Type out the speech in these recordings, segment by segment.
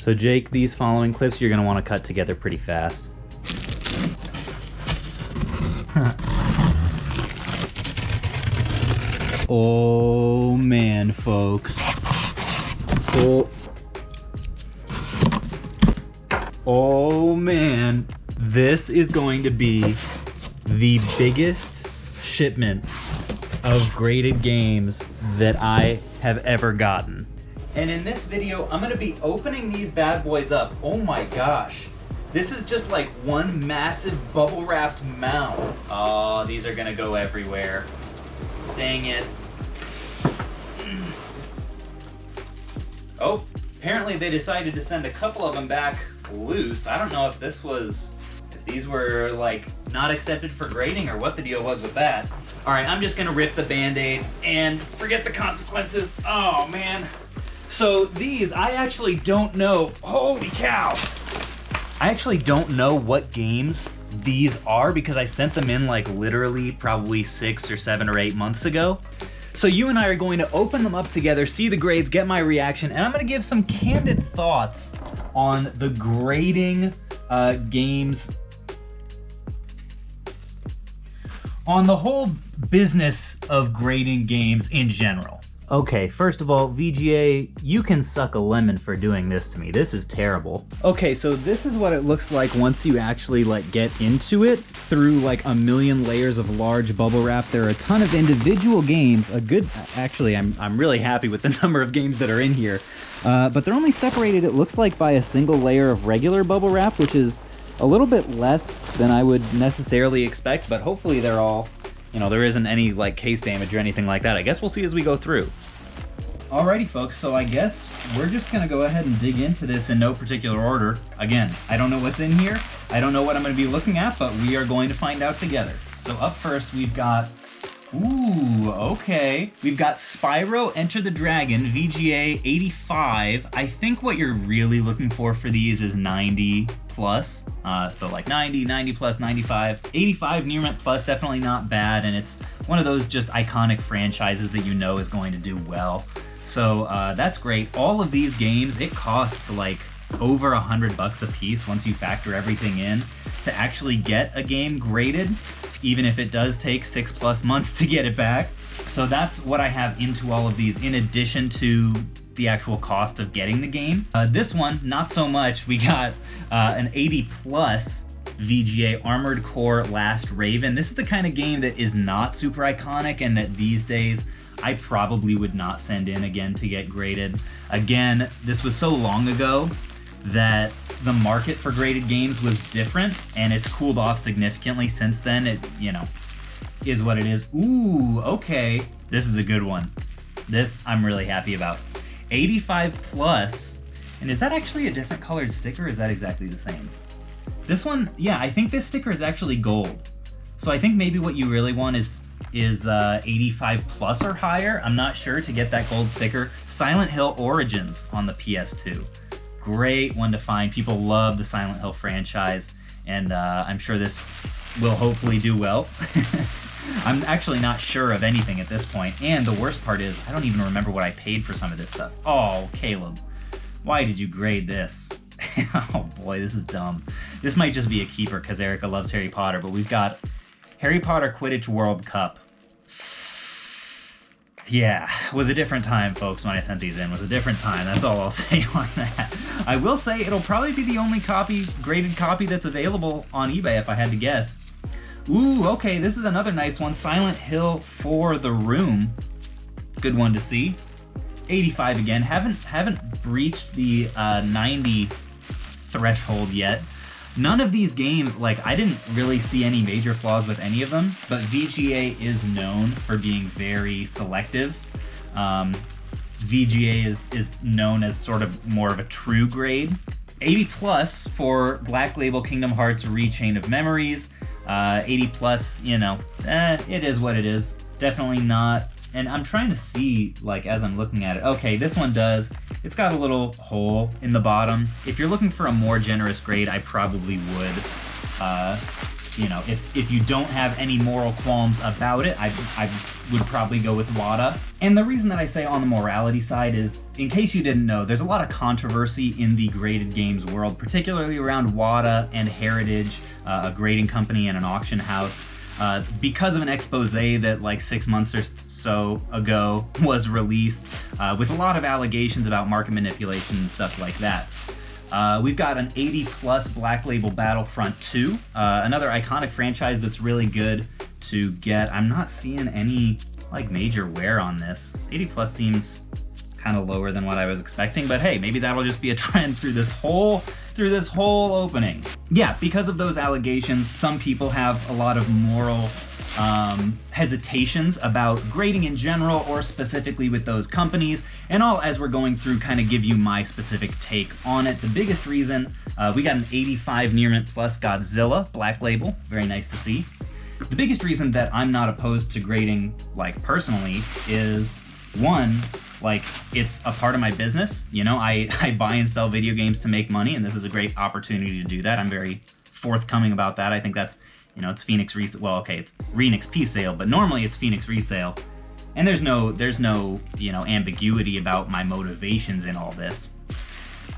So Jake, these following clips you're gonna want to cut together pretty fast. Oh man, folks. Oh man, this is going to be the biggest shipment of graded games that I have ever gotten. And in this video, I'm gonna be opening these bad boys up. Oh my gosh. This is just like one massive bubble wrapped mound. Oh, these are gonna go everywhere. Dang it. Oh, apparently they decided to send a couple of them back loose. I don't know if these were like not accepted for grading or what the deal was with that. All right, I'm just gonna rip the Band-Aid and forget the consequences. Oh man. So these, I actually don't know. Holy cow. I actually don't know what games these are because I sent them in like literally probably 6 or 7 or 8 months ago. So you and I are going to open them up together, see the grades, get my reaction, and I'm gonna give some candid thoughts on the grading games, on the whole business of grading games in general. Okay, first of all, VGA, you can suck a lemon for doing this to me. This is terrible. Okay, so this is what it looks like once you actually like get into it through like a million layers of large bubble wrap. There are a ton of individual games. Actually, I'm really happy with the number of games that are in here. But they're only separated, it looks like, by a single layer of regular bubble wrap, which is a little bit less than I would necessarily expect, but hopefully they're all, you know, there isn't any like case damage or anything like that. I guess we'll see as we go through. Alrighty folks, so I guess we're just gonna go ahead and dig into this in no particular order. Again, I don't know what's in here. I don't know what I'm gonna be looking at, but we are going to find out together. So up first we've got, ooh, okay. We've got Spyro Enter the Dragon, VGA 85. I think what you're really looking for these is 90 plus. So like 90 plus, 95. 85 near mint plus, definitely not bad, and it's one of those just iconic franchises that you know is going to do well. So that's great. All of these games, it costs like over $100 a piece once you factor everything in to actually get a game graded, even if it does take 6+ months to get it back. So that's what I have into all of these, in addition to the actual cost of getting the game. This one, not so much. We got an 80 plus VGA Armored Core Last Raven. This is the kind of game that is not super iconic and that these days I probably would not send in again to get graded. Again, this was so long ago that the market for graded games was different, and it's cooled off significantly since then. It, you know, is what it is. Ooh, okay. This is a good one. This I'm really happy about. 85 plus, and is that actually a different colored sticker, or is that exactly the same? This one, yeah, I think this sticker is actually gold. So I think maybe what you really want is 85 plus or higher. I'm not sure to get that gold sticker. Silent Hill Origins on the PS2. Great one to find. People love the Silent Hill franchise, and I'm sure this will hopefully do well. I'm actually not sure of anything at this point, and the worst part is I don't even remember what I paid for some of this stuff. Oh, Caleb, why did you grade this? Oh boy, this is dumb. This might just be a keeper because Erica loves Harry Potter, but we've got Harry Potter Quidditch World Cup. Yeah, it was a different time, folks, when I sent these in. It was a different time. That's all I'll say on that. I will say it'll probably be the only graded copy that's available on eBay if I had to guess. Ooh, okay, this is another nice one. Silent Hill for the Room. Good one to see. 85 again. Haven't breached the 90 threshold yet. None of these games, like, I didn't really see any major flaws with any of them, but VGA is known for being very selective. VGA is known as sort of more of a true grade. 80 plus for Black Label Kingdom Hearts Rechain of Memories. 80 plus, you know, it is what it is. Definitely not, and I'm trying to see, like, as I'm looking at it. Okay, this one does. It's got a little hole in the bottom. If you're looking for a more generous grade, I probably would you know, if you don't have any moral qualms about it, I would probably go with Wada. And the reason that I say on the morality side is, in case you didn't know, there's a lot of controversy in the graded games world, particularly around Wada and Heritage, a grading company and an auction house, because of an expose that like 6 months or so ago was released with a lot of allegations about market manipulation and stuff like that. We've got an 80+ Black Label Battlefront 2, another iconic franchise that's really good to get. I'm not seeing any like major wear on this. 80+ seems kind of lower than what I was expecting, but hey, maybe that'll just be a trend through this whole opening. Yeah, because of those allegations, some people have a lot of moral hesitations about grading in general, or specifically with those companies, and I'll, as we're going through, kind of give you my specific take on it. The biggest reason, we got an 85 Near Mint Plus Godzilla Black Label, very nice to see. The biggest reason that I'm not opposed to grading, like personally, is one, like, it's a part of my business. You know, I buy and sell video games to make money, and this is a great opportunity to do that. I'm very forthcoming about that. I think that's, you know, it's Phoenix resale. Well, okay, it's Renix P sale, but normally it's Phoenix resale. And there's no, you know, ambiguity about my motivations in all this.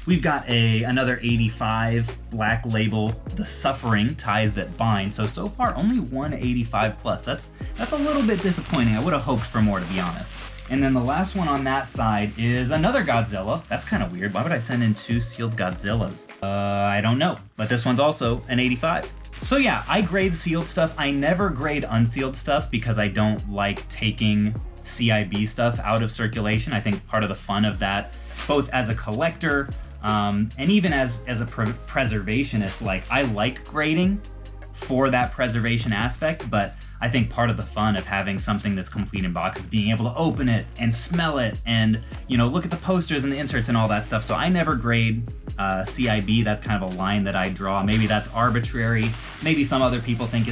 We've got another 85 Black Label, The Suffering Ties That Bind. So far only one 85+. That's a little bit disappointing. I would have hoped for more, to be honest. And then the last one on that side is another Godzilla. That's kind of weird. Why would I send in 2 sealed Godzillas? I don't know. But this one's also an 85. So yeah, I grade sealed stuff. I never grade unsealed stuff because I don't like taking CIB stuff out of circulation. I think part of the fun of that, both as a collector and even as a preservationist, like, I like grading for that preservation aspect, but I think part of the fun of having something that's complete in box is being able to open it and smell it and, you know, look at the posters and the inserts and all that stuff. So I never grade CIB. That's kind of a line that I draw. Maybe that's arbitrary. Maybe some other people think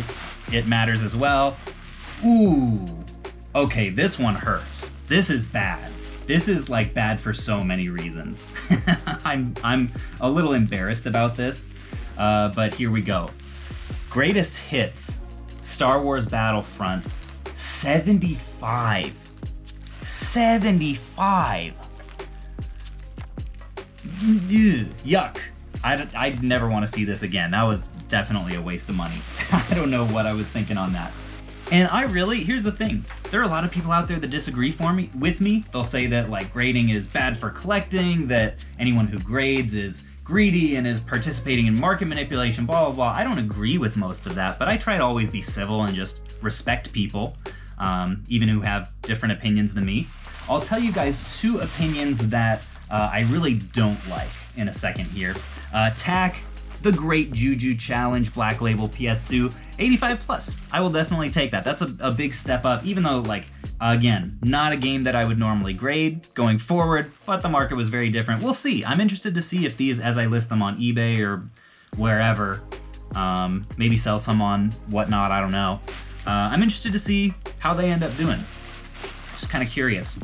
it matters as well. Ooh, okay, this one hurts. This is bad. This is like bad for so many reasons. I'm a little embarrassed about this, but here we go. Greatest hits, Star Wars Battlefront, 75. 75. Yuck. I'd never want to see this again. That was definitely a waste of money. I don't know what I was thinking on that. And here's the thing. There are a lot of people out there that disagree with me. They'll say that, like, grading is bad for collecting, that anyone who grades is greedy and is participating in market manipulation, blah, blah, blah. I don't agree with most of that, but I try to always be civil and just respect people, even who have different opinions than me. I'll tell you guys 2 opinions that I really don't like in a second here. TAC, the Great Juju Challenge Black Label PS2, 85+. I will definitely take that. That's a big step up, even though, like, again, not a game that I would normally grade going forward, but the market was very different. We'll see. I'm interested to see if these, as I list them on eBay or wherever, maybe sell some on whatnot, I don't know. I'm interested to see how they end up doing. Just kind of curious.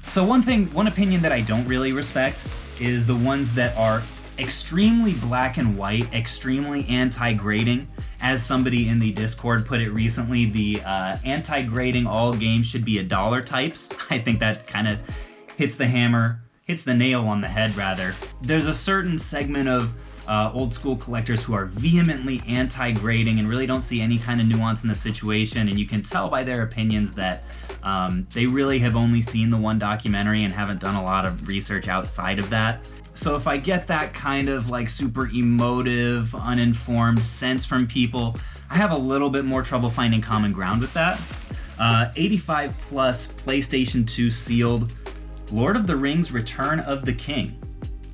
So one opinion that I don't really respect is the ones that are extremely black and white, extremely anti-grading. As somebody in the Discord put it recently, the anti-grading all games should be $1 types. I think that kind of hits the nail on the head, rather. There's a certain segment of old school collectors who are vehemently anti-grading and really don't see any kind of nuance in the situation, and you can tell by their opinions that they really have only seen the one documentary and haven't done a lot of research outside of that. So if I get that kind of like super emotive, uninformed sense from people, I have a little bit more trouble finding common ground with that. 85+ PlayStation 2 sealed Lord of the Rings Return of the King.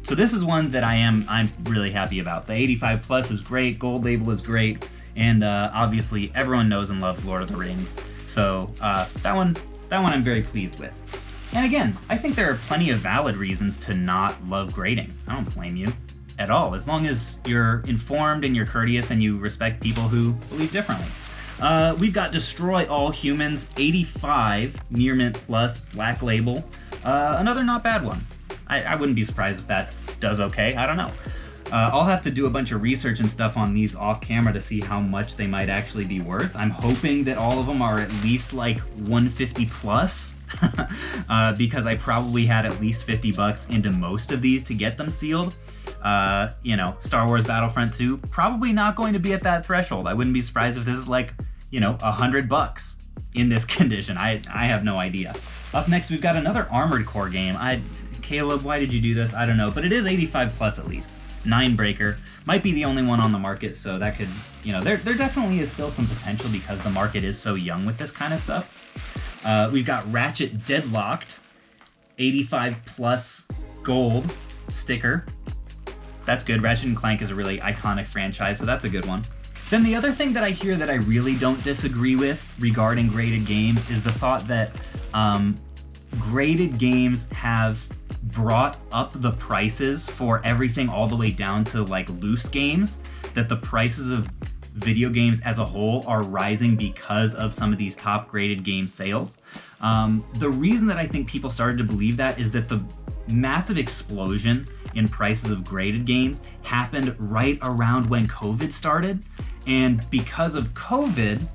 So this is one that I'm really happy about. The 85+ is great, Gold Label is great, and obviously everyone knows and loves Lord of the Rings. So that one I'm very pleased with. And again, I think there are plenty of valid reasons to not love grading. I don't blame you at all, as long as you're informed and you're courteous and you respect people who believe differently. We've got Destroy All Humans, 85 Near Mint Plus Black Label. Another not bad one. I wouldn't be surprised if that does okay, I don't know. I'll have to do a bunch of research and stuff on these off camera to see how much they might actually be worth. I'm hoping that all of them are at least like 150 plus, because I probably had at least 50 bucks into most of these to get them sealed. You know, Star Wars Battlefront 2, probably not going to be at that threshold. I wouldn't be surprised if this is like, you know, 100 bucks in this condition. I have no idea. Up next, we've got another Armored Core game. Caleb, why did you do this? I don't know, but it is 85 plus at least. 9-breaker. Might be the only one on the market, so that could, you know, there definitely is still some potential because the market is so young with this kind of stuff. We've got Ratchet Deadlocked, 85 plus gold sticker. That's good. Ratchet & Clank is a really iconic franchise, so that's a good one. Then the other thing that I hear that I really don't disagree with regarding graded games is the thought that graded games have brought up the prices for everything all the way down to like loose games, that the prices of video games as a whole are rising because of some of these top graded game sales. The reason that I think people started to believe that is that the massive explosion in prices of graded games happened right around when COVID started. And because of COVID,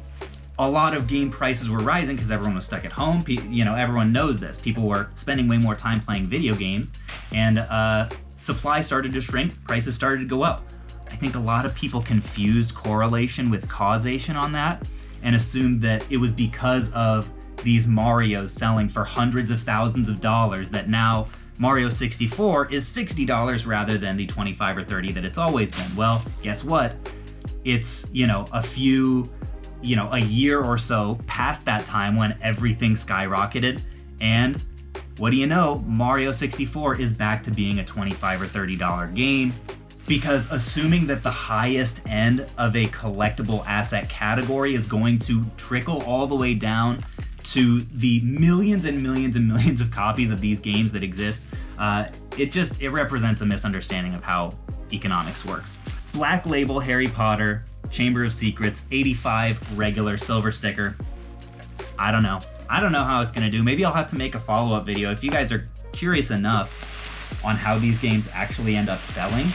a lot of game prices were rising because everyone was stuck at home. You know, everyone knows this. People were spending way more time playing video games, and supply started to shrink, prices started to go up. I think a lot of people confused correlation with causation on that and assumed that it was because of these Marios selling for hundreds of thousands of dollars that now Mario 64 is $60 rather than the 25 or 30 that it's always been. Well, guess what? It's, you know, a year or so past that time when everything skyrocketed, and what do you know, Mario 64 is back to being a $25 or $30 game, because assuming that the highest end of a collectible asset category is going to trickle all the way down to the millions and millions and millions of copies of these games that exist, it represents a misunderstanding of how economics works. Black Label Harry Potter Chamber of Secrets, 85 regular silver sticker. I don't know how it's gonna do. Maybe I'll have to make a follow-up video. If you guys are curious enough on how these games actually end up selling,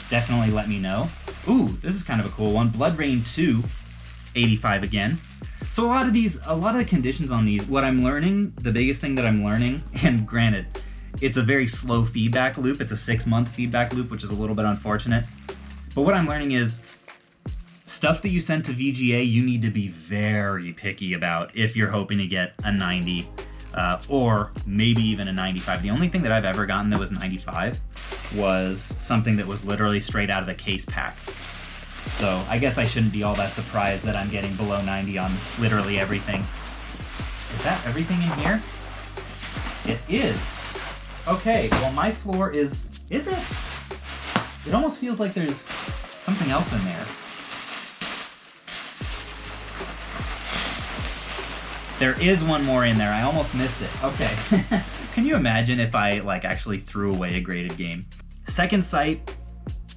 definitely let me know. Ooh, this is kind of a cool one. Blood Rain 2, 85 again. So a lot of the conditions on these, what I'm learning, the biggest thing that I'm learning, and granted, it's a very slow feedback loop. It's a 6-month feedback loop, which is a little bit unfortunate. But what I'm learning is stuff that you send to VGA, you need to be very picky about if you're hoping to get a 90 or maybe even a 95. The only thing that I've ever gotten that was 95 was something that was literally straight out of the case pack. So I guess I shouldn't be all that surprised that I'm getting below 90 on literally everything. Is that everything in here? It is. Okay, well my floor is it? It almost feels like there's something else in there. There is one more in there. I almost missed it. Okay. Can you imagine if I like actually threw away a graded game? Second Sight,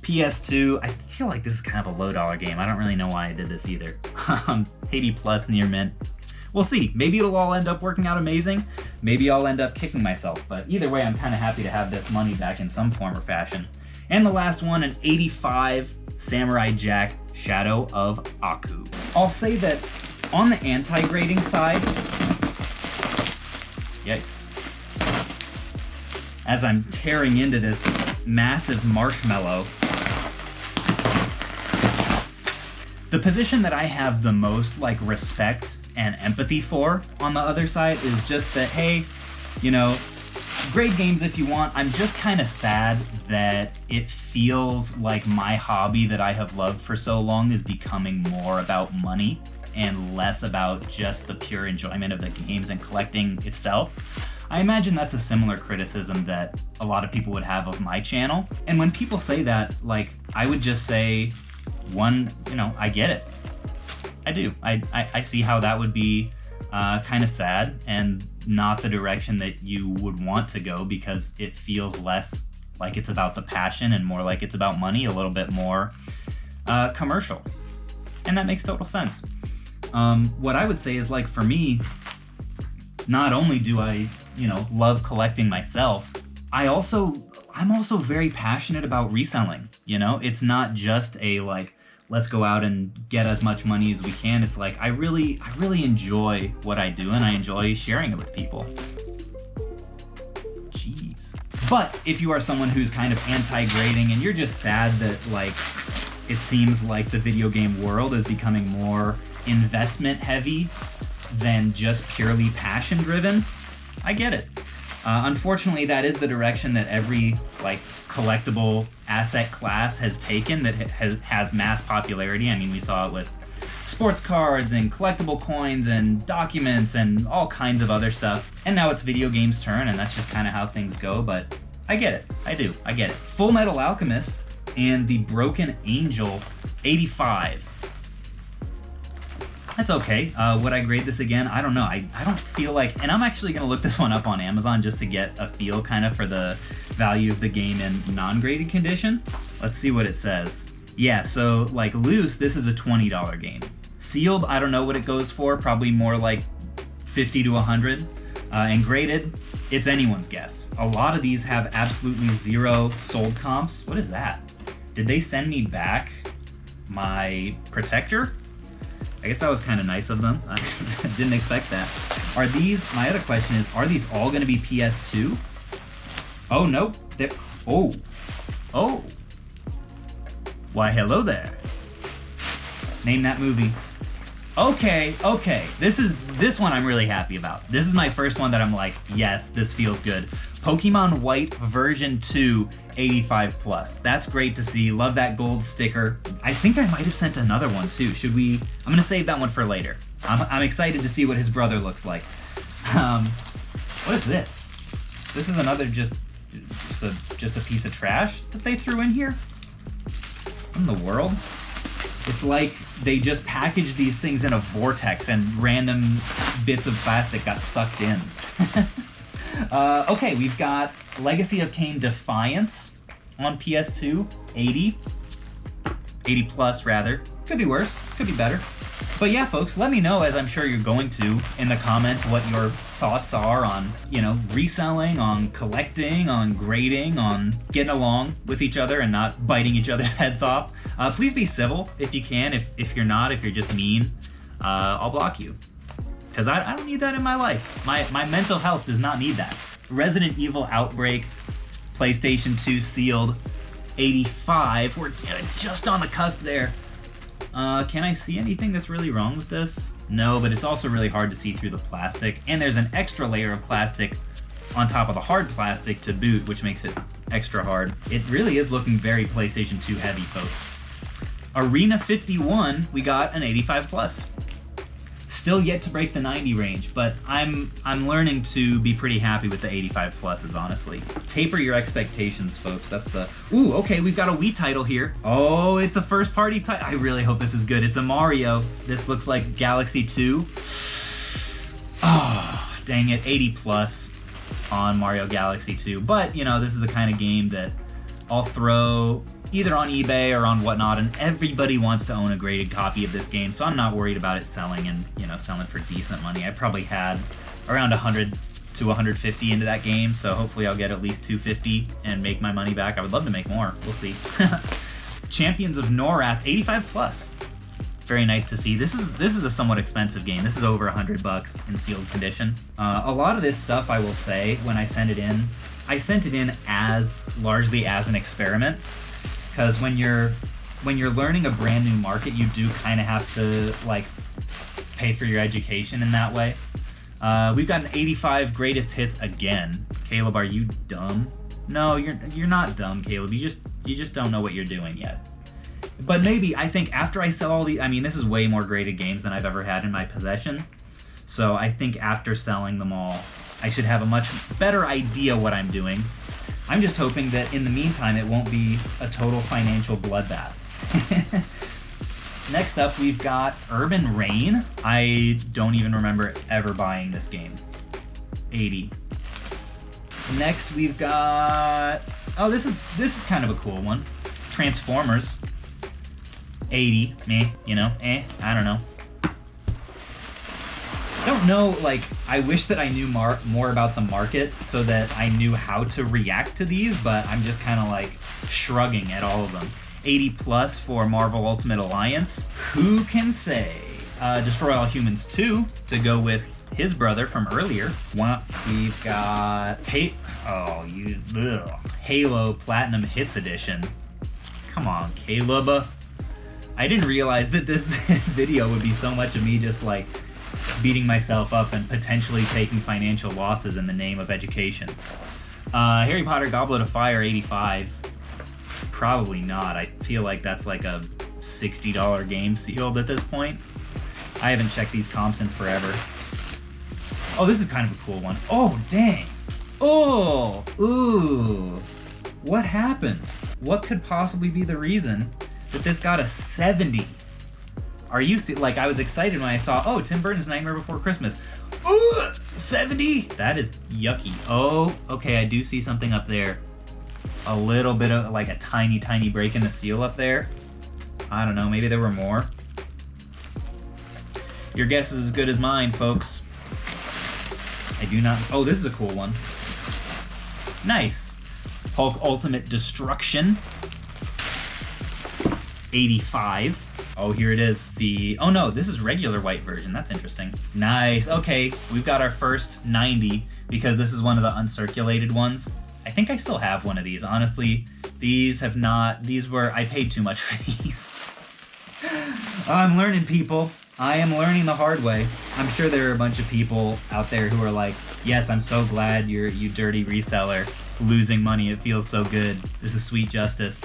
PS2. I feel like this is kind of a low dollar game. I don't really know why I did this either. 80 plus near mint. We'll see. Maybe it'll all end up working out amazing. Maybe I'll end up kicking myself. But either way, I'm kind of happy to have this money back in some form or fashion. And the last one, an 85 Samurai Jack Shadow of Aku. I'll say that on the anti-grading side, yikes, as I'm tearing into this massive marshmallow, the position that I have the most like respect and empathy for on the other side is just that, hey, you know, grade games if you want. I'm just kind of sad that it feels like my hobby that I have loved for so long is becoming more about money and less about just the pure enjoyment of the games and collecting itself. I imagine that's a similar criticism that a lot of people would have of my channel. And when people say that, like, I would just say, one, you know, I get it. I do. I see how that would be kind of sad and not the direction that you would want to go, because it feels less like it's about the passion and more like it's about money, a little bit more commercial. And that makes total sense. What I would say is, like, for me, not only do I, you know, love collecting myself, I I'm also very passionate about reselling, you know? It's not just a like, let's go out and get as much money as we can. It's like, I really enjoy what I do, and I enjoy sharing it with people. Jeez. But if you are someone who's kind of anti-grading and you're just sad that like, it seems like the video game world is becoming more investment heavy than just purely passion driven, I get it. Unfortunately, that is the direction that every like collectible asset class has taken that has mass popularity. I mean, we saw it with sports cards and collectible coins and documents and all kinds of other stuff. And now it's video games' turn, and that's just kind of how things go, but I get it. I do. I get it. Full Metal Alchemist and the Broken Angel 85. That's okay. Would I grade this again? I don't know. I don't feel like, and I'm actually going to look this one up on Amazon just to get a feel kind of for the value of the game in non-graded condition. Let's see what it says. Yeah, so like loose, this is a $20 game. Sealed, I don't know what it goes for, probably more like 50 to 100. And graded, it's anyone's guess. A lot of these have absolutely zero sold comps. What is that? Did they send me back my protector? I guess that was kind of nice of them. I didn't expect that. Are these, my other question is, are these all going to be PS2? Oh, nope. Oh. Why, hello there. Name that movie. Okay. This one I'm really happy about. This is my first one that I'm like, yes, this feels good. Pokemon White version 2, 85 plus. That's great to see. Love that gold sticker. I think I might have sent another one too. Should we? I'm gonna save that one for later. I'm excited to see what his brother looks like. What is this? This is another just a piece of trash that they threw in here. What in the world? It's like they just packaged these things in a vortex and random bits of plastic got sucked in. Okay, we've got Legacy of Kain Defiance on PS2, 80 plus rather. Could be worse, could be better. But yeah, folks, let me know, as I'm sure you're going to, in the comments what your thoughts are on, you know, reselling, on collecting, on grading, on getting along with each other and not biting each other's heads off. Please be civil if you can. If you're not, if you're just mean, I'll block you. Because I don't need that in my life. My mental health does not need that. Resident Evil Outbreak, PlayStation 2 sealed, 85. We're just on the cusp there. Can I see anything that's really wrong with this? No, but it's also really hard to see through the plastic. And there's an extra layer of plastic on top of the hard plastic to boot, which makes it extra hard. It really is looking very PlayStation 2 heavy, folks. Arena 51, we got an 85 plus. Still yet to break the 90 range, but I'm learning to be pretty happy with the 85 pluses, honestly. Taper your expectations, folks. That's the... Ooh, okay, we've got a Wii title here. Oh, it's a first-party title. I really hope this is good. It's a Mario. This looks like Galaxy 2. Oh, dang it, 80 plus on Mario Galaxy 2. But, you know, this is the kind of game that I'll throw either on eBay or on whatnot, and everybody wants to own a graded copy of this game, so I'm not worried about it selling and, you know, selling for decent money. I probably had around 100 to 150 into that game, so hopefully I'll get at least 250 and make my money back. I would love to make more. We'll see. Champions of Norath, 85 plus. Very nice to see. This is a somewhat expensive game. This is over $100 in sealed condition. A lot of this stuff, I will say, when I sent it in, I sent it in as largely as an experiment. Because when you're learning a brand new market, you do kind of have to like pay for your education in that way. We've got an 85 greatest hits again. Caleb, are you dumb? No, you're not dumb, Caleb. You just don't know what you're doing yet. But maybe, I think after I sell all the, I mean, this is way more graded games than I've ever had in my possession. So I think after selling them all, I should have a much better idea what I'm doing. I'm just hoping that in the meantime, it won't be a total financial bloodbath. Next up, we've got Urban Reign. I don't even remember ever buying this game. 80. Next, we've got... Oh, this is kind of a cool one. Transformers. 80. Meh, you know, I don't know. don't know, like, I wish that I knew more about the market so that I knew how to react to these, but I'm just kind of like shrugging at all of them. 80 plus for Marvel Ultimate Alliance. Who can say? Destroy All Humans 2 to go with his brother from earlier. We've got Halo Platinum Hits Edition. Come on, Caleb. I didn't realize that this video would be so much of me just like beating myself up and potentially taking financial losses in the name of education. Harry Potter Goblet of Fire 85. Probably not. I feel like that's like a $60 game sealed at this point. I haven't checked these comps in forever. Oh, this is kind of a cool one. Oh, dang. Oh, ooh. What happened? What could possibly be the reason that this got a 70? Are you like, I was excited when I saw, oh, Tim Burton's Nightmare Before Christmas. Ooh, 70? That is yucky. Oh, okay, I do see something up there. A little bit of like a tiny break in the seal up there. I don't know, maybe there were more. Your guess is as good as mine, folks. I do not, oh, this is a cool one. Nice. Hulk Ultimate Destruction. 85. Oh, here it is. Oh no, this is regular white version. That's interesting. Nice. Okay, we've got our first 90 because this is one of the uncirculated ones. I think I still have one of these. Honestly, I paid too much for these. I'm learning, people. I am learning the hard way. I'm sure there are a bunch of people out there who are like, yes, I'm so glad you dirty reseller, losing money. It feels so good. This is sweet justice.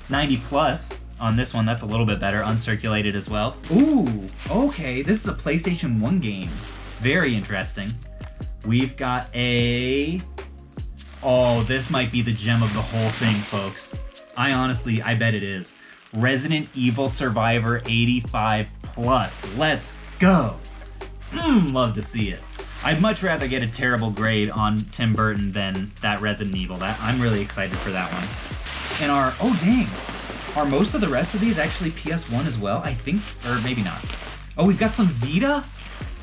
90 plus on this one. That's a little bit better. Uncirculated as well. Ooh, okay. This is a PlayStation 1 game. Very interesting. We've got oh, this might be the gem of the whole thing, folks. I bet it is. Resident Evil Survivor 85 plus. Let's go. Love to see it. I'd much rather get a terrible grade on Tim Burton than that Resident Evil. I'm really excited for that one. And oh dang, are most of the rest of these actually PS1 as well? I think, or maybe not. Oh, we've got some Vita?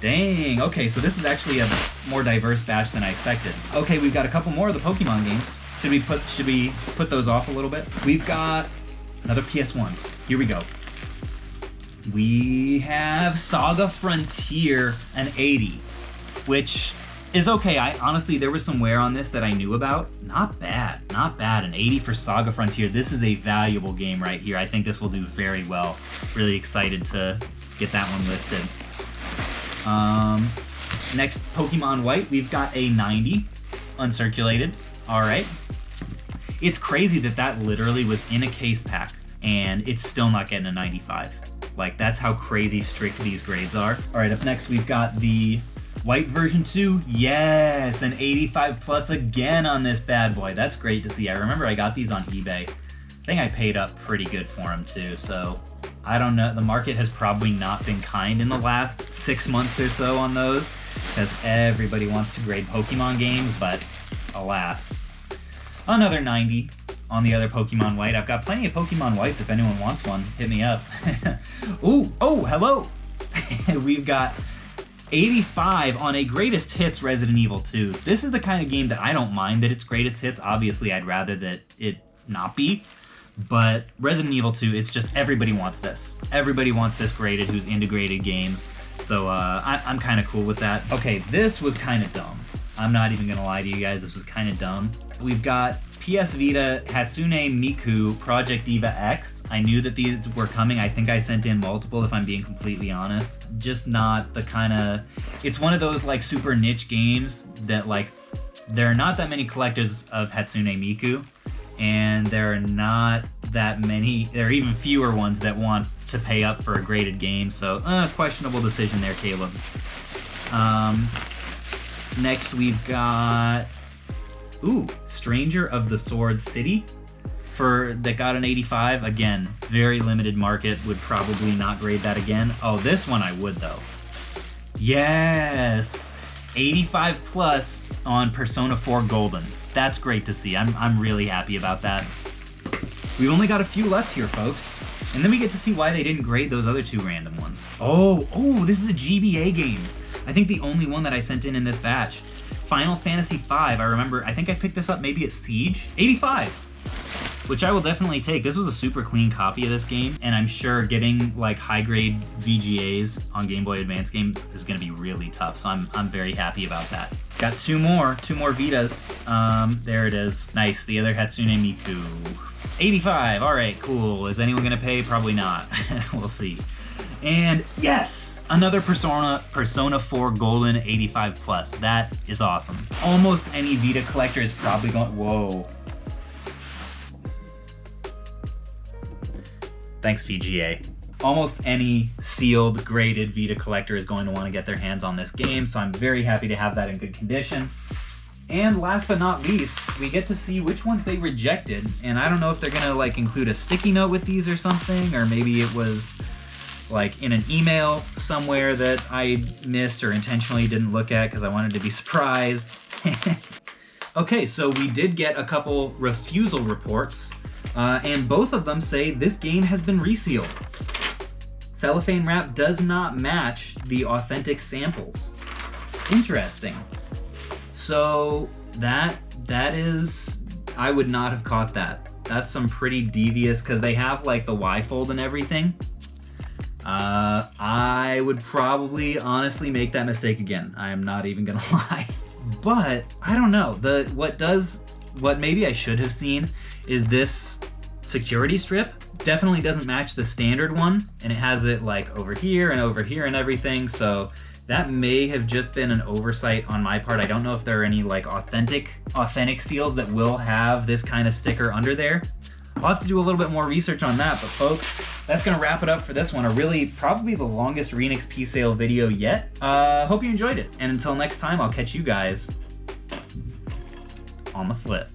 Dang, okay, so this is actually a more diverse batch than I expected. Okay, we've got a couple more of the Pokemon games. Should we put those off a little bit? We've got another PS1. Here we go. We have Saga Frontier an 80, which is okay. Honestly, there was some wear on this that I knew about. Not bad, not bad. An 80 for Saga Frontier. This is a valuable game right here. I think this will do very well. Really excited to get that one listed. Next, Pokemon White, we've got a 90, uncirculated. All right. It's crazy that literally was in a case pack and it's still not getting a 95. Like, that's how crazy strict these grades are. All right, up next, we've got the White version 2. Yes, an 85 plus again on this bad boy. That's great to see. I remember I got these on eBay. I think I paid up pretty good for them too, so I don't know. The market has probably not been kind in the last 6 months or so on those because everybody wants to grade Pokemon games, but alas. Another 90 on the other Pokemon White. I've got plenty of Pokemon Whites if anyone wants one. Hit me up. Ooh, oh, hello. We've got 85 on a Greatest Hits Resident Evil 2. This is the kind of game that I don't mind that it's Greatest Hits. Obviously, I'd rather that it not be. But Resident Evil 2, it's just everybody wants this. Everybody wants this graded who's into graded games. So I'm kind of cool with that. Okay, this was kind of dumb. I'm not even going to lie to you guys. This was kind of dumb. We've got PS Vita Hatsune Miku Project Diva X. I knew that these were coming. I think I sent in multiple, if I'm being completely honest. Just not the kind of... It's one of those like super niche games that like there are not that many collectors of Hatsune Miku, and there are not that many, there are even fewer ones that want to pay up for a graded game. So questionable decision there, Caleb. Next we've got Stranger of the Sword City that got an 85. Again, very limited market, would probably not grade that again. Oh, this one I would though. Yes, 85 plus on Persona 4 Golden. That's great to see. I'm really happy about that. We've only got a few left here, folks. And then we get to see why they didn't grade those other two random ones. Oh, this is a GBA game. I think the only one that I sent in this batch. Final Fantasy V, I remember, I think I picked this up maybe at Siege. 85, which I will definitely take. This was a super clean copy of this game, and I'm sure getting like high-grade VGAs on Game Boy Advance games is gonna be really tough, so I'm very happy about that. Got two more Vitas. There it is. Nice, the other Hatsune Miku. 85, all right, cool. Is anyone gonna pay? Probably not. We'll see. And yes! Another Persona 4 Golden 85 Plus. That is awesome. Almost any Vita collector is probably going, whoa. Thanks, VGA. Almost any sealed, graded Vita collector is going to want to get their hands on this game, so I'm very happy to have that in good condition. And last but not least, we get to see which ones they rejected, and I don't know if they're gonna like include a sticky note with these or something, or maybe it was like in an email somewhere that I missed or intentionally didn't look at because I wanted to be surprised. Okay, so we did get a couple refusal reports, and both of them say this game has been resealed. Cellophane wrap does not match the authentic samples. Interesting. So that is, I would not have caught that. That's some pretty devious, because they have like the Y-fold and everything. I would probably honestly make that mistake again. I am not even gonna lie. But I don't know. What maybe I should have seen is this security strip. Definitely doesn't match the standard one, and it has it like over here and everything. So that may have just been an oversight on my part. I don't know if there are any like authentic seals that will have this kind of sticker under there. I'll have to do a little bit more research on that, but folks, that's gonna wrap it up for this one. Probably the longest ReNXP sale video yet. Hope you enjoyed it, and until next time, I'll catch you guys on the flip.